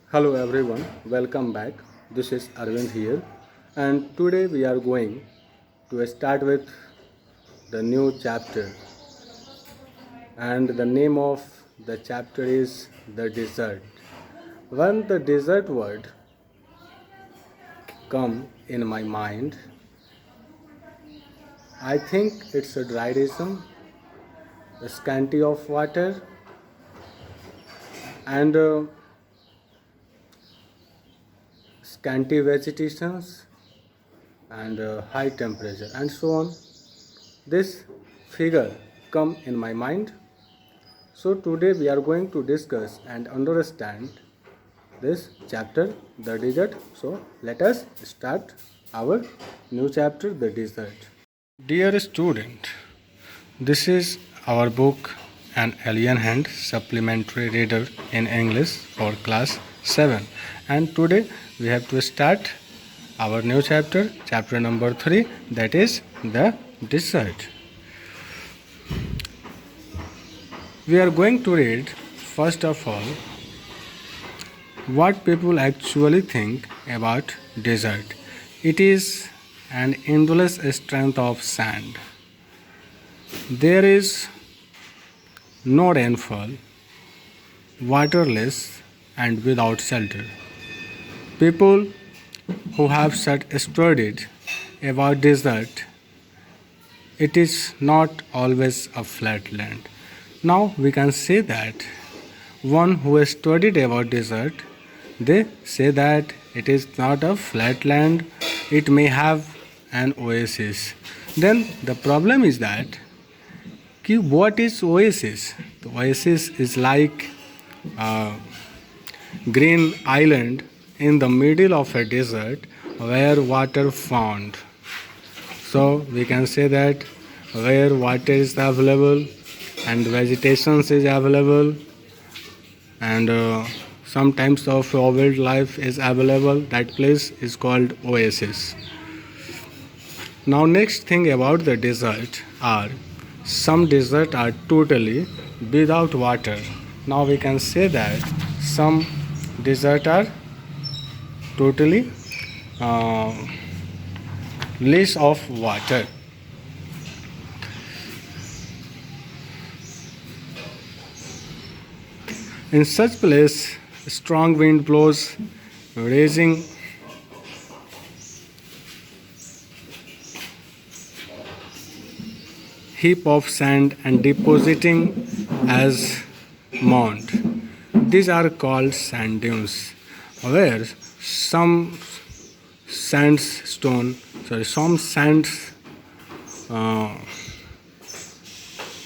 Hello everyone, welcome back. This is Arvind here, and today we are going to start with the new chapter. And the name of the chapter is The Desert. When the desert word come in my mind, I think it's a dryism, a scanty of water, and scanty vegetations and high temperature and so on. This figure come in my mind. So today we are going to discuss and understand this chapter, the desert. So let us start our new chapter, the desert. Dear student, this is our book An Alien Hand Supplementary Reader in English for class 7, and today we have to start our new chapter, chapter number 3, that is the desert. We are going to read first of all what people actually think about desert. It is an endless strength of sand. There is no rainfall, waterless and without shelter. People who have studied about desert, it is not always a flat land. Now we can say that one who has studied about desert, they say that it is not a flat land, it may have an oasis. Then the problem is that what is oasis? The oasis is like a green island in the middle of a desert where water found. So we can say that where water is available and vegetation is available and some types of wildlife is available, that place is called oasis. Now next thing about the desert are some desert are totally without water. Now we can say that some desert are totally less of water. In such place, strong wind blows, raising heap of sand and depositing as mound. These are called sand dunes, where some some sand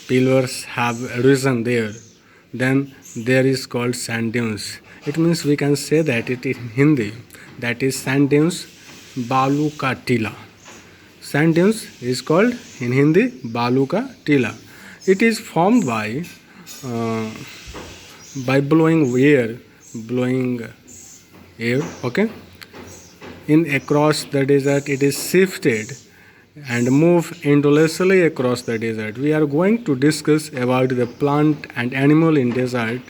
pillars have risen there. Then there is called sand dunes. It means we can say that it in Hindi, that is sand dunes balu ka tila. Sand dunes is called in Hindi balu ka tila. It is formed by blowing air. Okay. In across the desert, it is shifted and move endlessly across the desert. We are going to discuss about the plant and animal in desert.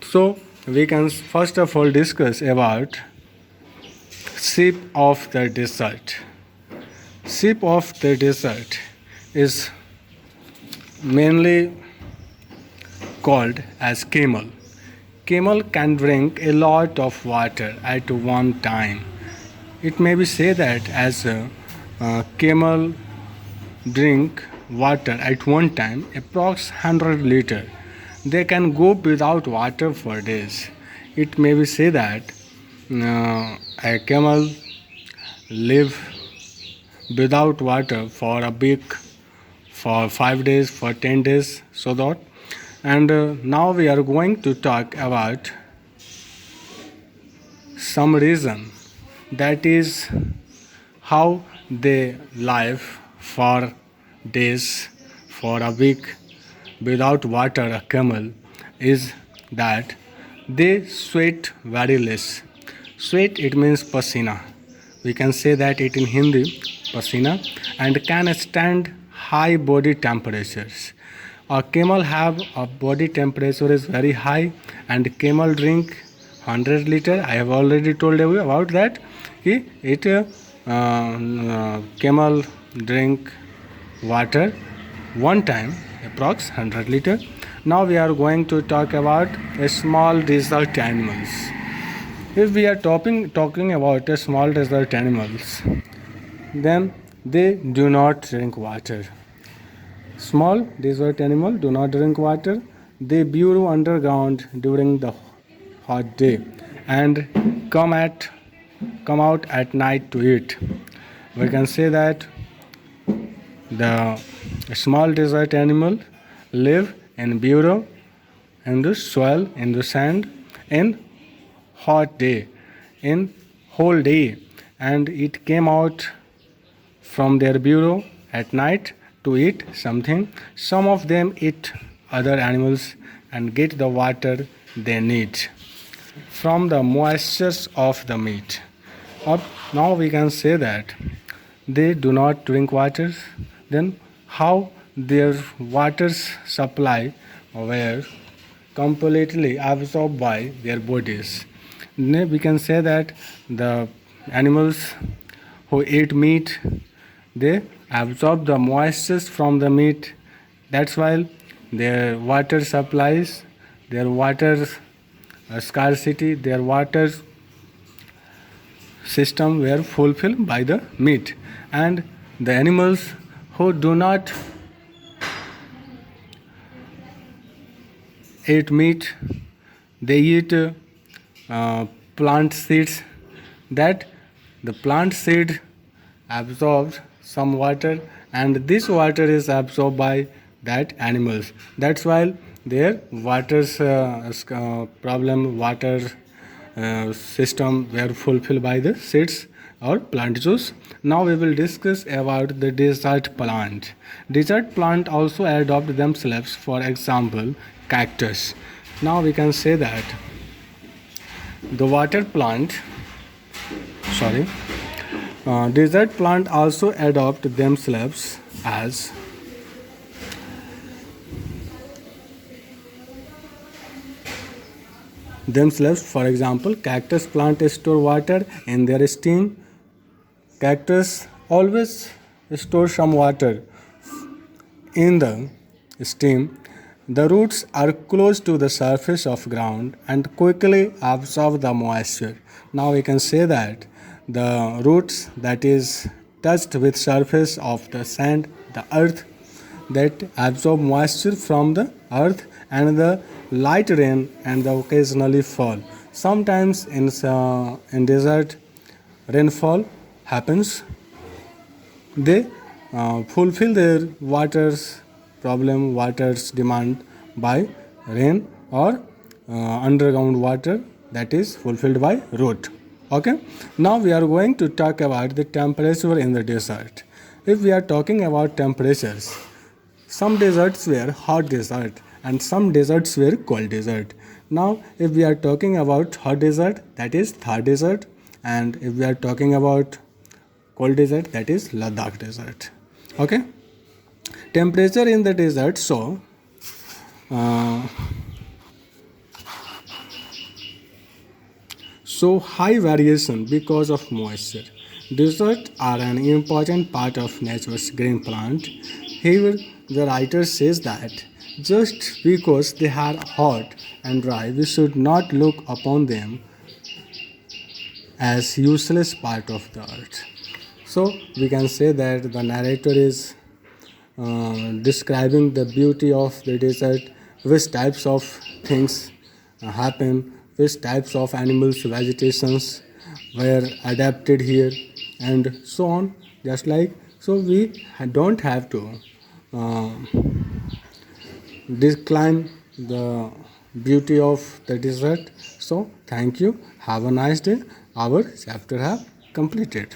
So we can first of all discuss about sheep of the desert. Sheep of the desert is mainly called as camel. Camel can drink a lot of water at one time. It may be said that as a camel drink water at one time approx 100 liter. They can go without water for days. It may be said that a camel live without water for a week, for 5 days, for 10 days, so that. And now we are going to talk about some reason, that is how they live for days, for a week without water. A camel is that they sweat very less. Sweat, it means pasina. We can say that it in Hindi, pasina, and can stand high body temperatures. A camel have a body temperature is very high, and camel drink 100 liter. I have already told you about that. It camel drink water one time, approx 100 liter. Now we are going to talk about a small desert animals. If we are talking about a small desert animals, then they do not drink water. Small desert animals do not drink water. They burrow underground during the hot day and come out at night to eat. We can say that the small desert animal live in burrow in the soil, in the sand, in hot day, in whole day, and it came out from their burrow at night to eat something. Some of them eat other animals and get the water they need from the moisture of the meat. Now we can say that they do not drink water. Then how their water supply were completely absorbed by their bodies? Then we can say that the animals who eat meat, they absorb the moisture from the meat. That's why their water supplies, their water scarcity, their water system were fulfilled by the meat. And the animals who do not eat meat, they eat plant seeds. That the plant seed absorbs some water, and this water is absorbed by that animals. That's why their water system were fulfilled by the seeds or plant juice. Now we will discuss about the desert plant. Desert plant also adopt themselves. For example, cactus. Now we can say that the water plant, desert plant also adopt themselves as themselves. For example, cactus plant store water in their stem. Cactus always store some water in the stem. The roots are close to the surface of ground and quickly absorb the moisture. Now we can say that the roots that is touched with surface of the sand, the earth, that absorb moisture from the earth and the light rain and the occasionally fall. Sometimes in desert rainfall happens. They fulfill their water's demand by rain or underground water that is fulfilled by root. Okay. Now we are going to talk about the temperature in the desert. If we are talking about temperatures, some deserts were hot desert and some deserts were cold desert. Now if we are talking about hot desert, that is Thar desert, and if we are talking about cold desert, that is Ladakh desert. Okay. Temperature in the desert so high variation because of moisture. Deserts are an important part of nature's green plant. Here, the writer says that just because they are hot and dry, we should not look upon them as useless part of the earth. So we can say that the narrator is describing the beauty of the desert, which types of things happen, which types of animals, vegetations were adapted here, and so on. Just like so, we don't have to decline the beauty of the desert. So, thank you. Have a nice day. Our chapter have completed.